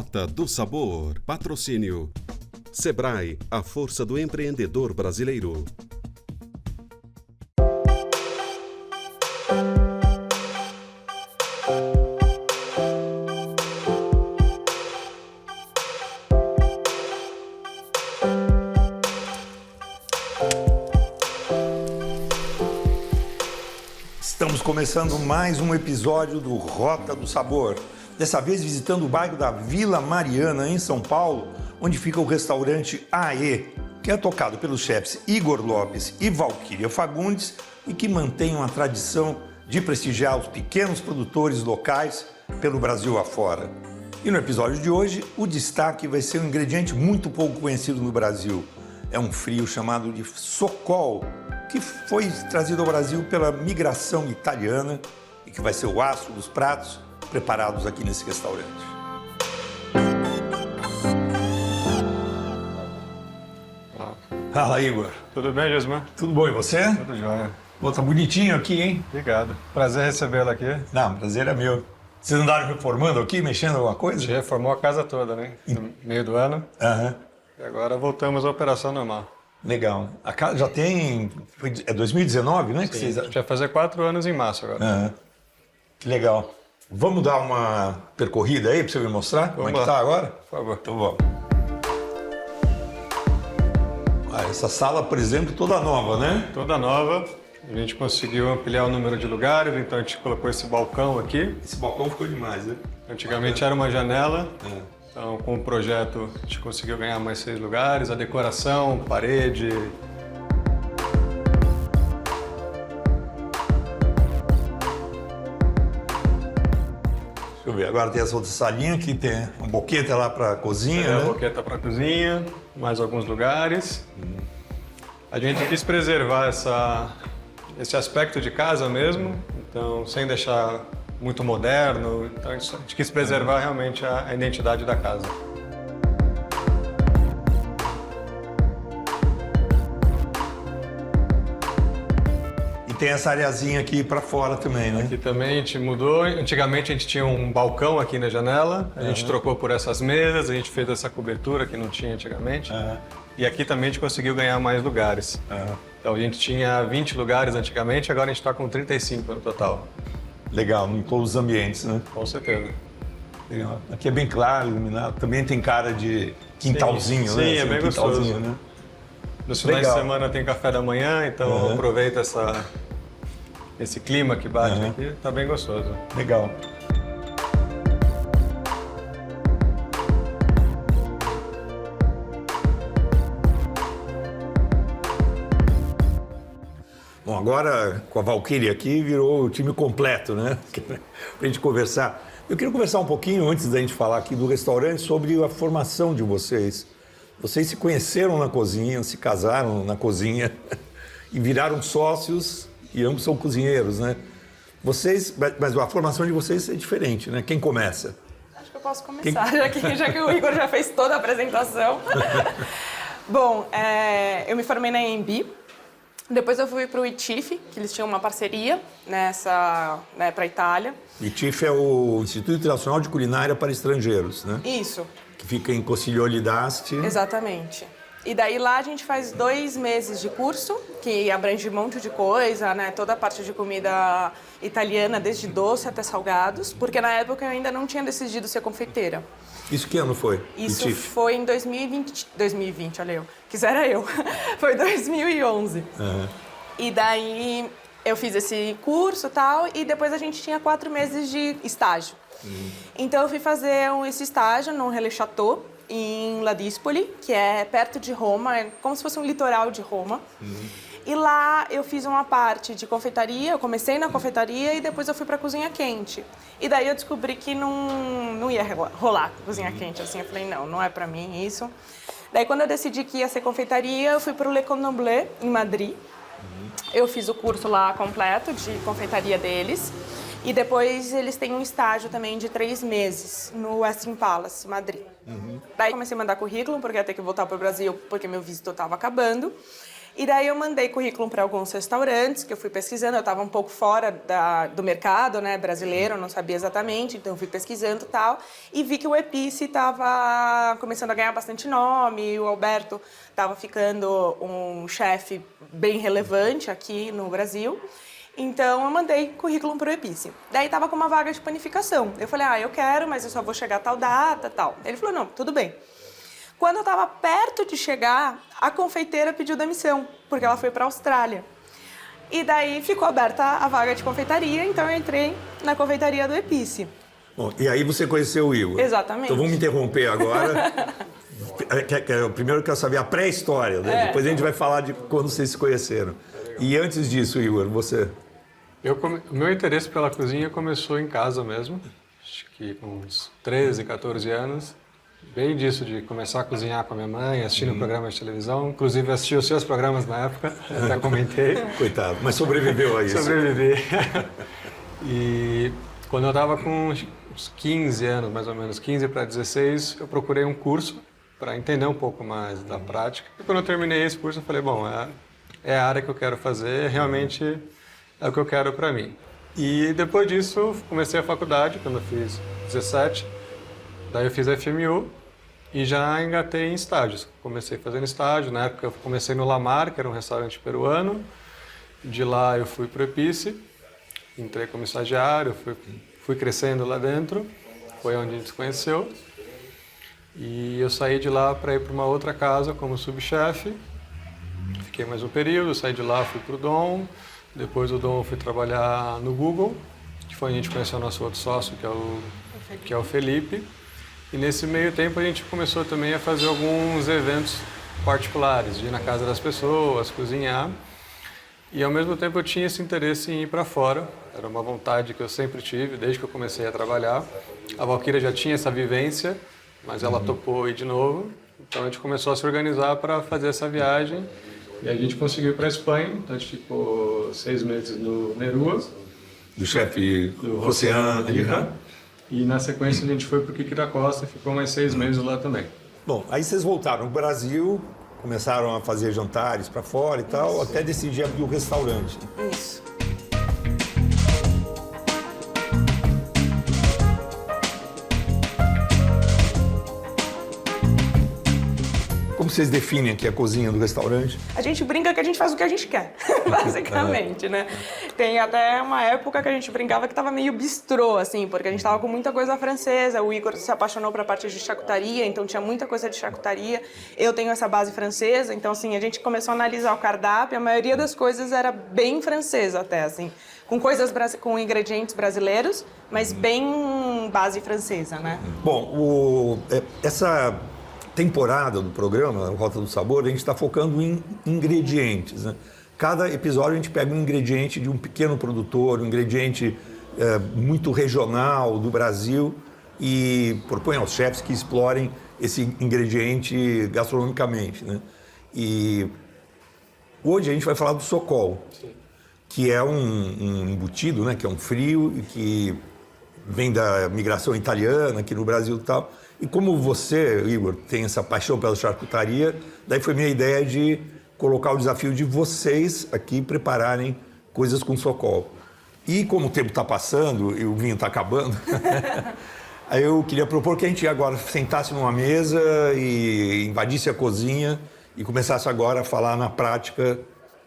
Rota do Sabor. Patrocínio. Sebrae, a força do empreendedor brasileiro. Estamos começando mais um episódio do Rota do Sabor. Dessa vez visitando o bairro da Vila Mariana, em São Paulo, onde fica o restaurante AE, que é tocado pelos chefs Igor Lopes e Valquíria Fagundes e que mantém uma tradição de prestigiar os pequenos produtores locais pelo Brasil afora. E no episódio de hoje, o destaque vai ser um ingrediente muito pouco conhecido no Brasil. É um frio chamado de socol, que foi trazido ao Brasil pela migração italiana e que vai ser o astro dos pratos preparados aqui nesse restaurante. Fala, Igor. Tudo bem, Gisman? Tudo bom, e você? Tudo jóia. Pô, tá bonitinho aqui, hein? Obrigado. Prazer recebê-lo aqui. Não, prazer é meu. Vocês andaram reformando aqui, mexendo em alguma A coisa? gente reformou a casa toda, né? No meio do ano. Aham. E agora voltamos à operação normal. Legal. A casa já tem... É 2019, né? Que Sim, vocês... a gente vai fazer 4 anos em março agora. Aham. Que legal. Vamos dar uma percorrida aí para você me mostrar como é que lá. tá agora? Por favor. Então vamos. Ah, essa sala, por exemplo, toda nova, né? Toda nova. A gente conseguiu ampliar o número de lugares, então a gente colocou esse balcão aqui. Esse balcão ficou demais, né? Antigamente era uma janela. É. Então, com o projeto, a gente conseguiu ganhar mais 6 lugares. A decoração, parede... Deixa eu ver, agora tem essa outra salinha que tem um boquete lá para cozinha, A né? boqueta para cozinha, mais alguns lugares. A gente quis preservar esse aspecto de casa mesmo, então sem deixar muito moderno. Então a gente quis preservar realmente a identidade da casa. E tem essa areazinha aqui para fora também, né? Aqui também a gente mudou. Antigamente a gente tinha um balcão aqui na janela, a gente trocou por essas mesas, a gente fez essa cobertura que não tinha antigamente. E aqui também a gente conseguiu ganhar mais lugares. Então a gente tinha 20 lugares antigamente, agora a gente está com 35 no total. Legal, em todos os ambientes, né? Com certeza. Legal. Aqui é bem claro, iluminado. Também tem cara de quintalzinho, sim, né? Sim, é Assim, bem quintalzinho, gostoso. né? Nos finais Legal. de semana tem café da manhã, então aproveita esse clima que bate aqui, tá bem gostoso. Legal. Bom, agora com a Valquíria aqui virou o time completo, né? Pra gente conversar. Eu queria conversar um pouquinho, antes da gente falar aqui do restaurante, sobre a formação de vocês. Vocês se conheceram na cozinha, se casaram na cozinha e viraram sócios e ambos são cozinheiros, né? Vocês, mas a formação de vocês é diferente, né? Quem começa? Acho que eu posso começar, já que o Igor já fez toda a apresentação. Bom, eu me formei na EMB, depois eu fui para o ITIF, que eles tinham uma parceria para a Itália. O ITIF é o Instituto Internacional de Culinária para Estrangeiros, né? Isso. Que fica em Costiglione d'Asti. Exatamente. E daí lá a gente faz 2 meses de curso, que abrange um monte de coisa, né? Toda a parte de comida italiana, desde doce até salgados, porque na época eu ainda não tinha decidido ser confeiteira. Isso que ano foi? Isso ITIF? foi em 2020, olha eu. Quisera eu. Foi 2011. E daí eu fiz esse curso e tal, e depois a gente tinha 4 meses de estágio. Então eu fui fazer esse estágio no Relais Château, em Ladispoli, que é perto de Roma, é como se fosse um litoral de Roma. E lá eu fiz uma parte de confeitaria, eu comecei na confeitaria e depois eu fui para cozinha quente. E daí eu descobri que não ia rolar cozinha quente, assim, eu falei, não é para mim isso. Daí quando eu decidi que ia ser confeitaria, eu fui para o Le Cordon Bleu, em Madrid. Eu fiz o curso lá completo de confeitaria deles. E depois eles têm um estágio também de 3 meses no Western Palace, Madrid. Daí comecei a mandar currículo, porque ia ter que voltar para o Brasil, porque meu visto estava acabando. E daí eu mandei currículo para alguns restaurantes, que eu fui pesquisando, eu estava um pouco fora do mercado, né, brasileiro, eu não sabia exatamente, então eu fui pesquisando e tal, e vi que o Epice estava começando a ganhar bastante nome, o Alberto estava ficando um chefe bem relevante aqui no Brasil. Então, eu mandei currículo para o Epice. Daí, estava com uma vaga de panificação. Eu falei, eu quero, mas eu só vou chegar a tal data, tal. Ele falou, não, tudo bem. Quando eu estava perto de chegar, a confeiteira pediu demissão, porque ela foi para a Austrália. E daí, ficou aberta a vaga de confeitaria, então eu entrei na confeitaria do Epice. Bom, e aí você conheceu o Igor. Exatamente. Então, vamos me interromper agora. Primeiro eu quero saber a pré-história, né? Depois a gente vai falar de quando vocês se conheceram. E antes disso, Igor, você... O meu interesse pela cozinha começou em casa mesmo, acho que com uns 13, 14 anos. Bem disso, de começar a cozinhar com a minha mãe, assistindo programas de televisão. Inclusive, assisti os seus programas na época, até comentei. Coitado, mas sobreviveu a isso. Sobrevivi. E quando eu estava com uns 15 anos, mais ou menos, 15 para 16, eu procurei um curso para entender um pouco mais da prática. E quando eu terminei esse curso, eu falei, bom, é a área que eu quero fazer, realmente é o que eu quero para mim. E depois disso, comecei a faculdade, quando eu fiz 17. Daí eu fiz a FMU e já engatei em estágios. Comecei fazendo estágio, na época eu comecei no Lamar, que era um restaurante peruano. De lá eu fui para o Epice, entrei como estagiário, fui crescendo lá dentro, foi onde a gente se conheceu. E eu saí de lá para ir para uma outra casa como subchefe. Fiquei mais um período, saí de lá, fui para o Dom. Depois do Dom, fui trabalhar no Google, que foi onde a gente conheceu o nosso outro sócio, que é o Felipe. E nesse meio tempo a gente começou também a fazer alguns eventos particulares, de ir na casa das pessoas, cozinhar. E ao mesmo tempo eu tinha esse interesse em ir para fora. Era uma vontade que eu sempre tive, desde que eu comecei a trabalhar. A Valquíria já tinha essa vivência, mas ela topou ir de novo. Então a gente começou a se organizar para fazer essa viagem. E a gente conseguiu ir para a Espanha, então a gente ficou 6 meses no Nerua. Do chefe Oceano. E na sequência a gente foi para o Quique da Costa e ficou mais 6 meses lá também. Bom, aí vocês voltaram ao Brasil, começaram a fazer jantares para fora e tal, até decidir abrir o restaurante. Isso. Como vocês definem aqui a cozinha do restaurante? A gente brinca que a gente faz o que a gente quer, basicamente, né? Tem até uma época que a gente brincava que tava meio bistrô, assim, porque a gente tava com muita coisa francesa. O Igor se apaixonou pra parte de charcutaria, então tinha muita coisa de charcutaria. Eu tenho essa base francesa, então, assim, a gente começou a analisar o cardápio. A maioria das coisas era bem francesa até, assim, com ingredientes brasileiros, mas bem base francesa, né? Bom, essa temporada do programa, Rota do Sabor, a gente está focando em ingredientes, né? Cada episódio a gente pega um ingrediente de um pequeno produtor, um ingrediente muito regional do Brasil e propõe aos chefs que explorem esse ingrediente gastronomicamente, né? E hoje a gente vai falar do Sokol, que é um embutido, né? Que é um frio e que vem da migração italiana aqui no Brasil e tal. E como você, Igor, tem essa paixão pela charcutaria, daí foi minha ideia de colocar o desafio de vocês aqui prepararem coisas com Sokol. E como o tempo está passando e o vinho está acabando, aí eu queria propor que a gente agora sentasse numa mesa e invadisse a cozinha e começasse agora a falar na prática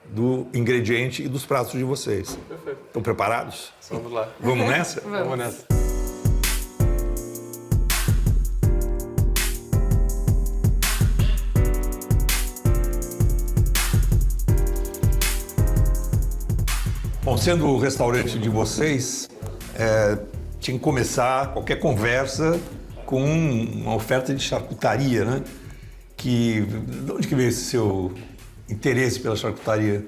do ingrediente e dos pratos de vocês. Perfeito. Estão preparados? Vamos lá. Vamos nessa? Vamos nessa. Bom, sendo o restaurante de vocês, tinha que começar qualquer conversa com uma oferta de charcutaria, né? De onde que veio esse seu interesse pela charcutaria?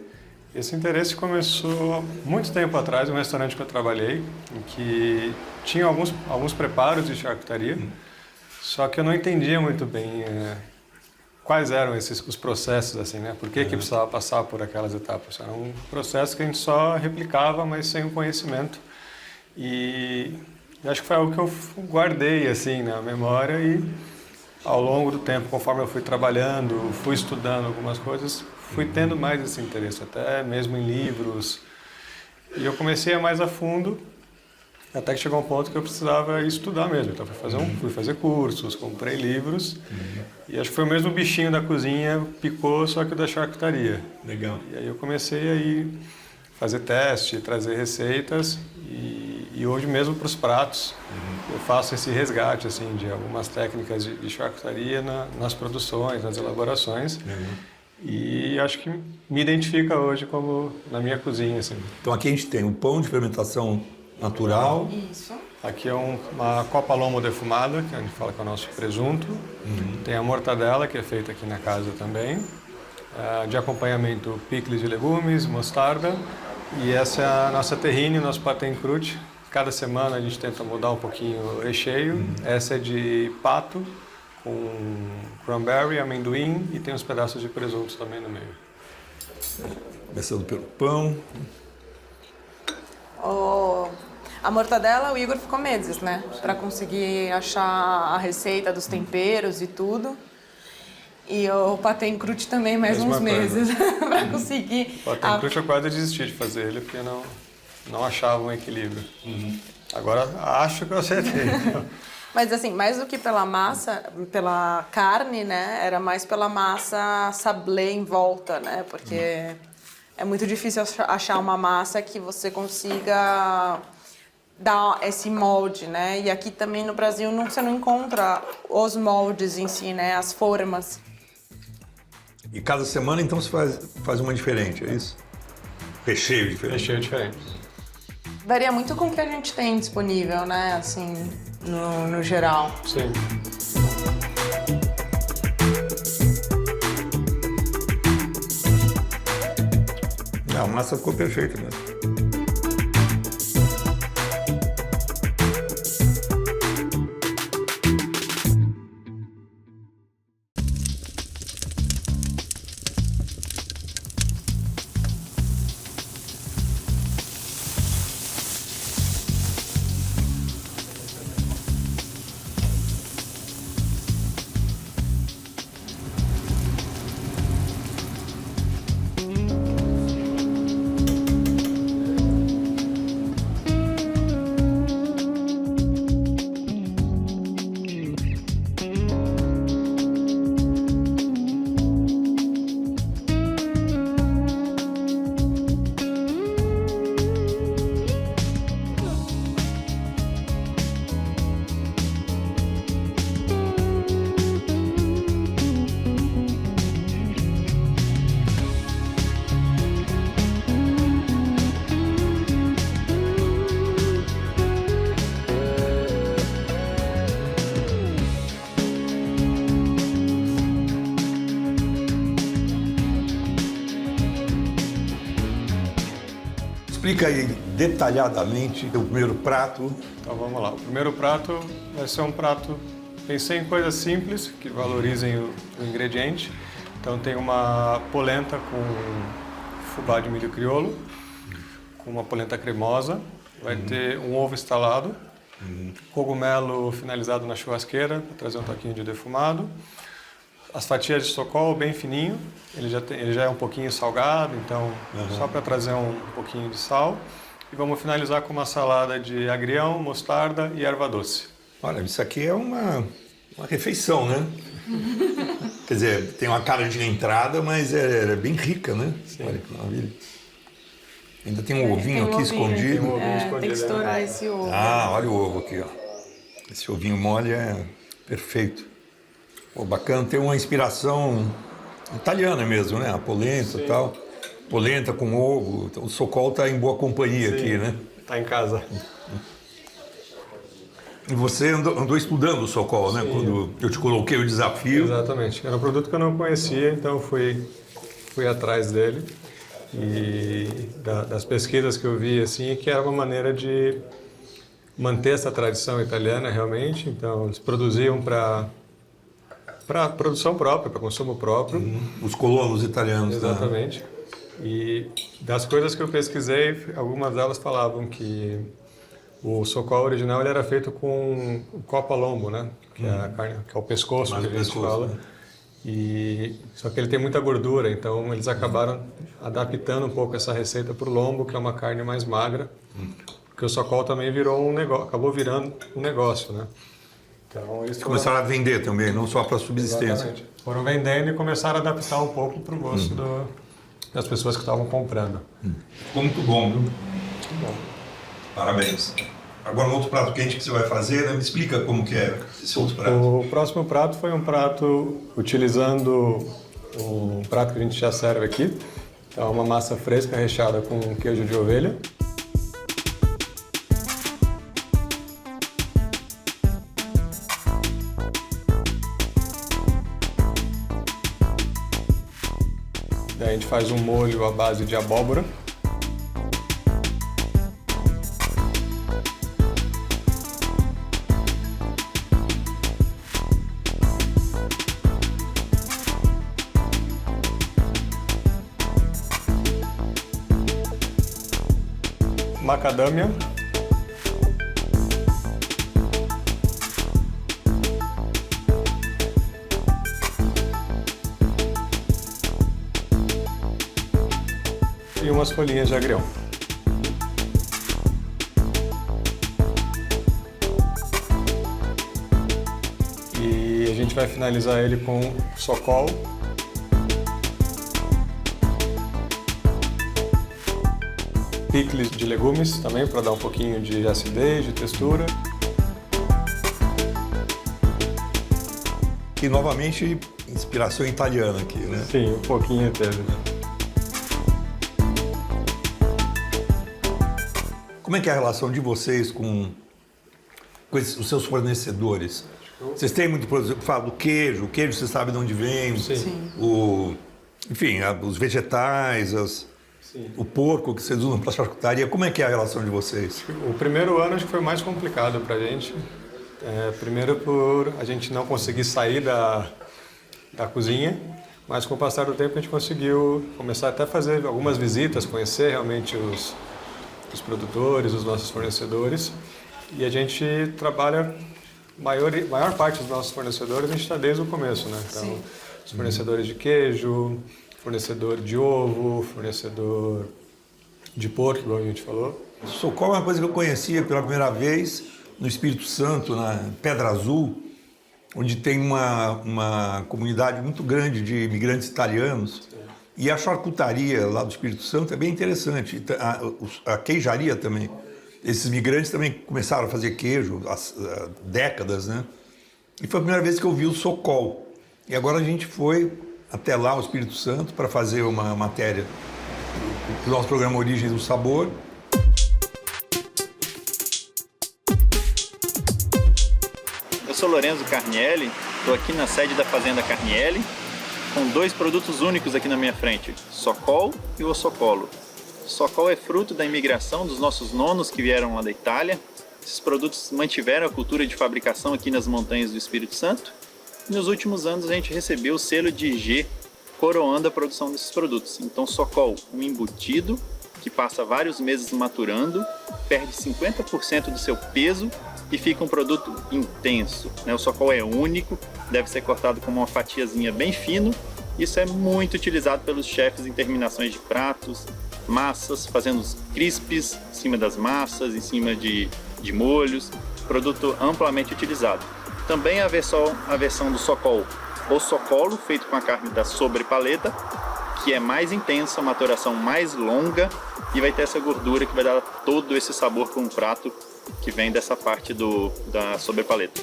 Esse interesse começou muito tempo atrás, num restaurante que eu trabalhei, em que tinha alguns preparos de charcutaria, só que eu não entendia muito bem quais eram os processos, assim, né? Por que precisava passar por aquelas etapas? Era um processo que a gente só replicava, mas sem o conhecimento. E acho que foi algo que eu guardei, assim, na memória e ao longo do tempo, conforme eu fui trabalhando, fui estudando algumas coisas, fui tendo mais esse interesse, até mesmo em livros. E eu comecei a mais a fundo, até que chegou um ponto que eu precisava estudar mesmo. Então fui fazer cursos, comprei livros. E acho que foi o mesmo bichinho da cozinha, picou, só que o da charcutaria. Legal. E aí eu comecei a ir fazer teste, trazer receitas. E hoje mesmo para os pratos, eu faço esse resgate assim, de algumas técnicas de charcutaria nas produções, nas elaborações. E acho que me identifica hoje como na minha cozinha. Assim. Então aqui a gente tem um pão de fermentação natural. Isso. Aqui é uma copa lombo defumada, que a gente fala que é o nosso presunto. Tem a mortadela, que é feita aqui na casa também. De acompanhamento, picles de legumes, mostarda. E essa é a nossa terrine, nosso paté em croûte. Cada semana a gente tenta mudar um pouquinho o recheio. Essa é de pato, com cranberry, amendoim e tem uns pedaços de presunto também no meio. Começando pelo pão. A mortadela, o Igor ficou meses, né? Pra conseguir achar a receita dos temperos e tudo. E o paté em croûte também mais uns meses pra conseguir. O paté em croûte eu quase desisti de fazer ele porque não achava um equilíbrio. Agora acho que eu acertei. Mas assim, mais do que pela massa, pela carne, né? Era mais pela massa sablé em volta, né? Porque é muito difícil achar uma massa que você consiga dar esse molde, né? E aqui também no Brasil você não encontra os moldes em si, né? As formas. E cada semana então você faz uma diferente, é isso? Recheio diferente. Recheio diferente. Varia muito com o que a gente tem disponível, né? Assim, no geral. Sim. Não, a massa ficou perfeita mesmo. Explica aí detalhadamente o primeiro prato. Então vamos lá. O primeiro prato vai ser um prato... Pensei em coisas simples, que valorizem o ingrediente. Então tem uma polenta com fubá de milho crioulo, com uma polenta cremosa. Vai ter um ovo estalado, cogumelo finalizado na churrasqueira, para trazer um toquinho de defumado. As fatias de socol bem fininho, ele já é um pouquinho salgado, então só para trazer um pouquinho de sal. E vamos finalizar com uma salada de agrião, mostarda e erva doce. Olha, isso aqui é uma refeição, né? Quer dizer, tem uma cara de entrada, mas é bem rica, né? Sim. Olha que maravilha. Ainda tem um ovinho aqui escondido. Tem um ovinho escondido. Tem que estourar esse ovo. Ah, olha o ovo aqui, ó. Esse ovinho mole é perfeito. Pô, bacana, tem uma inspiração italiana mesmo, né? A polenta e tal. Polenta com ovo. O Socol está em boa companhia aqui, né? Está em casa. E você andou estudando o Socol, né? Quando eu te coloquei o desafio. Exatamente. Era um produto que eu não conhecia, então fui atrás dele. E das pesquisas que eu vi, assim, que era uma maneira de manter essa tradição italiana realmente. Então, eles produziam para produção própria, para consumo próprio. Os colonos italianos. Exatamente. E das coisas que eu pesquisei, algumas delas falavam que o Socol original ele era feito com copa lombo, né? Que é a carne, que é o pescoço que a gente fala. Né? Só que ele tem muita gordura, então eles acabaram adaptando um pouco essa receita para o lombo, que é uma carne mais magra, porque o Sokol também virou acabou virando um negócio, né? Então eles Começaram a vender também, não só para subsistência. Exatamente. Foram vendendo e começaram a adaptar um pouco para o gosto das pessoas que estavam comprando. Ficou muito bom, viu? Bom. Parabéns. Agora, um outro prato quente que você vai fazer, né? Me explica como que é esse outro prato. O próximo prato foi um prato utilizando um prato que a gente já serve aqui. Então, uma massa fresca recheada com queijo de ovelha. Daí a gente faz um molho à base de abóbora. Macadâmia. E umas folhinhas de agrião. E a gente vai finalizar ele com Sokol. Picles de legumes também, para dar um pouquinho de acidez, de textura. E novamente, inspiração italiana aqui, né? Sim, um pouquinho teve. Como é que é a relação de vocês com os seus fornecedores? Vocês têm muito, por exemplo, fala do queijo, o queijo você sabe de onde vem, Sim. Enfim, os vegetais, o porco que vocês usam para charcutaria. Como é que é a relação de vocês? O primeiro ano acho que foi mais complicado para a gente. Primeiro por a gente não conseguir sair da cozinha, mas com o passar do tempo a gente conseguiu começar até a fazer algumas visitas, conhecer realmente os produtores, os nossos fornecedores. E a gente trabalha, maior parte dos nossos fornecedores a gente está desde o começo, né? Então, Sim. os fornecedores de queijo, fornecedor de ovo, fornecedor de porco, como a gente falou. Sokol é uma coisa que eu conhecia pela primeira vez no Espírito Santo, na Pedra Azul, onde tem uma comunidade muito grande de imigrantes italianos. E a charcutaria lá do Espírito Santo é bem interessante. A queijaria também. Esses imigrantes também começaram a fazer queijo há décadas, né? E foi a primeira vez que eu vi o Sokol. E agora a gente foi até lá, o Espírito Santo, para fazer uma matéria do nosso programa Origens do Sabor. Eu sou Lorenzo Carnielli, estou aqui na sede da Fazenda Carnielli, com dois produtos únicos aqui na minha frente, Sokol e o Ossocolo. Sokol é fruto da imigração dos nossos nonos que vieram lá da Itália. Esses produtos mantiveram a cultura de fabricação aqui nas montanhas do Espírito Santo. E nos últimos anos a gente recebeu o selo de IG, coroando a produção desses produtos. Então Sokol, um embutido que passa vários meses maturando, perde 50% do seu peso e fica um produto intenso, né? O Sokol é único, deve ser cortado com uma fatiazinha bem fino. Isso é muito utilizado pelos chefes em terminações de pratos, massas, fazendo os crispes em cima das massas, em cima de molhos, produto amplamente utilizado. Também a versão do Sokol, o Sokolo, feito com a carne da sobrepaleta, que é mais intensa, maturação mais longa e vai ter essa gordura que vai dar todo esse sabor para um prato que vem dessa parte da sobrepaleta.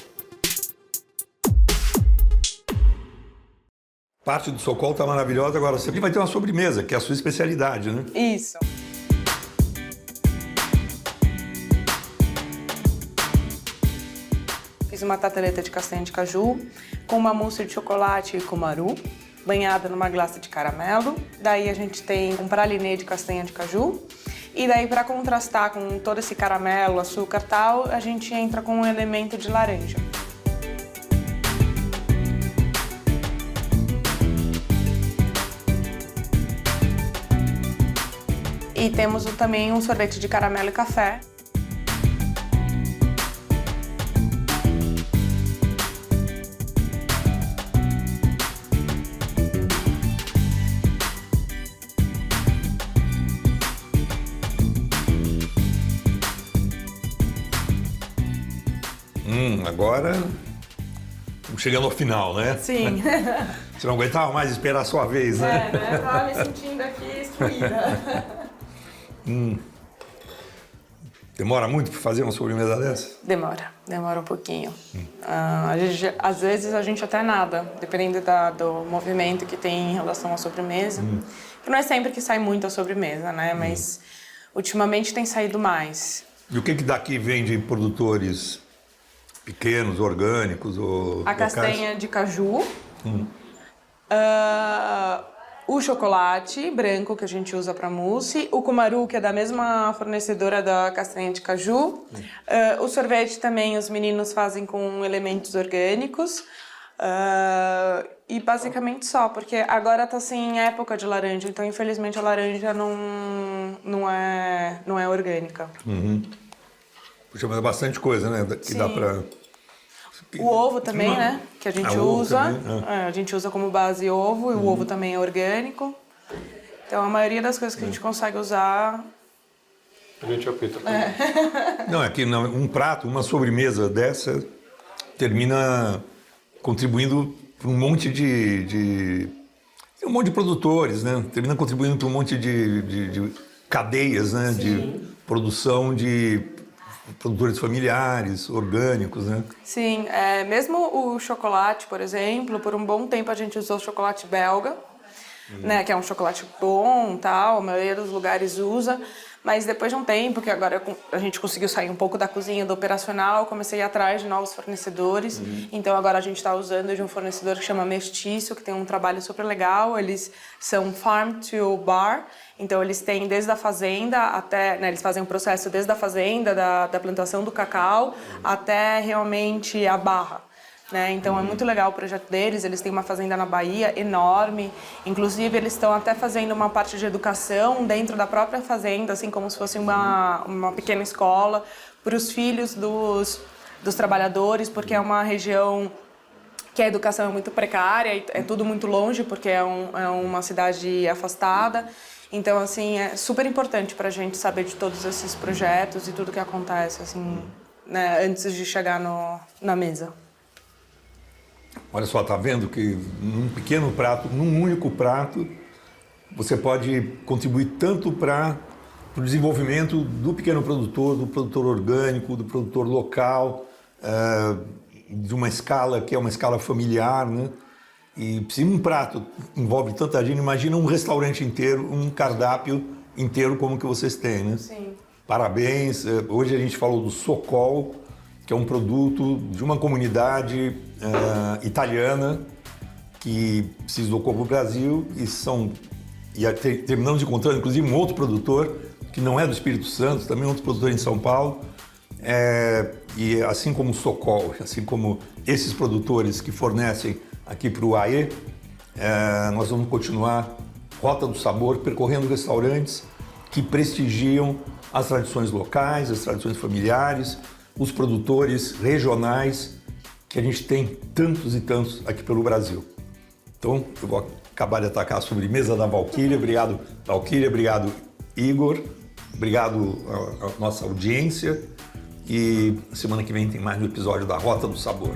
Parte do Sokol está maravilhosa, agora você vai ter uma sobremesa, que é a sua especialidade, né? Isso. Fiz uma tarteleta de castanha de caju com uma mousse de chocolate e cumaru, banhada numa glace de caramelo. Daí a gente tem um pralinê de castanha de caju. E daí, para contrastar com todo esse caramelo, açúcar e tal, a gente entra com um elemento de laranja. E temos também um sorvete de caramelo e café. Agora estamos chegando ao final, né? Sim. Você não aguentava mais esperar a sua vez, né? Eu tava me sentindo aqui excluída. Demora muito para fazer uma sobremesa dessa? Demora um pouquinho. Às vezes a gente até nada, dependendo do movimento que tem em relação à sobremesa. Que não é sempre que sai muito a sobremesa, né? Mas ultimamente tem saído mais. E o que daqui vem de produtores pequenos, orgânicos ou A locais? castanha de caju, o chocolate branco que a gente usa para mousse, o cumaru, que é da mesma fornecedora da castanha de caju, o sorvete também os meninos fazem com elementos orgânicos, e basicamente só, porque agora tá sem época de laranja, então infelizmente a laranja não é orgânica. Puxa, mas é bastante coisa, né? Que Sim. dá para... O ovo também, né? Que a gente ovo usa. também, A gente usa como base ovo, e o ovo também é orgânico. Então a maioria das coisas que a gente consegue usar. A gente opta. Não, é que um prato, uma sobremesa dessa termina contribuindo para um monte de produtores, né? Termina contribuindo para um monte de cadeias, né? De produção de produtores familiares, orgânicos, né? Sim, mesmo o chocolate, por exemplo, por um bom tempo a gente usou chocolate belga, né? Que é um chocolate bom, tal, a maioria dos lugares usa. Mas depois de um tempo, que agora a gente conseguiu sair um pouco da cozinha do operacional, comecei a ir atrás de novos fornecedores. Então agora a gente está usando de um fornecedor que chama Mestiço, que tem um trabalho super legal. Eles são farm to bar, então eles têm desde a fazenda até... Né, eles fazem o processo desde a fazenda, da plantação do cacau, até realmente a barra. Né? Então é muito legal o projeto deles, eles têm uma fazenda na Bahia enorme, inclusive eles estão até fazendo uma parte de educação dentro da própria fazenda, assim como se fosse uma pequena escola para os filhos dos trabalhadores, porque é uma região que a educação é muito precária, e é tudo muito longe, porque é uma cidade afastada. Então, assim, é super importante para a gente saber de todos esses projetos e tudo que acontece, assim, né, antes de chegar na mesa. Olha só, tá vendo que num pequeno prato, num único prato, você pode contribuir tanto para o desenvolvimento do pequeno produtor, do produtor orgânico, do produtor local, de uma escala que é uma escala familiar, né? E se um prato envolve tanta gente, imagina um restaurante inteiro, um cardápio inteiro como que vocês têm, né? Sim. Parabéns. Hoje a gente falou do Socol, que é um produto de uma comunidade italiana que se deslocou para o Brasil e terminamos encontrando inclusive um outro produtor que não é do Espírito Santo, também outro produtor em São Paulo, e assim como o Socol, assim como esses produtores que fornecem aqui para o AE, nós vamos continuar Rota do Sabor, percorrendo restaurantes que prestigiam as tradições locais, as tradições familiares, os produtores regionais, que a gente tem tantos e tantos aqui pelo Brasil. Então, eu vou acabar de atacar a sobremesa da Valquíria. Obrigado, Valquíria. Obrigado, Igor. Obrigado à nossa audiência. E semana que vem tem mais um episódio da Rota do Sabor.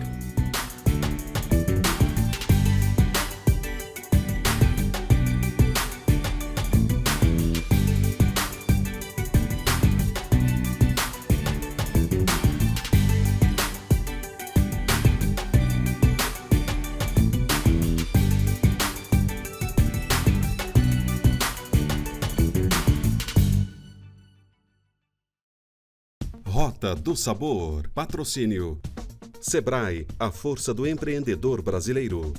Rota do Sabor. Patrocínio. Sebrae, a força do empreendedor brasileiro.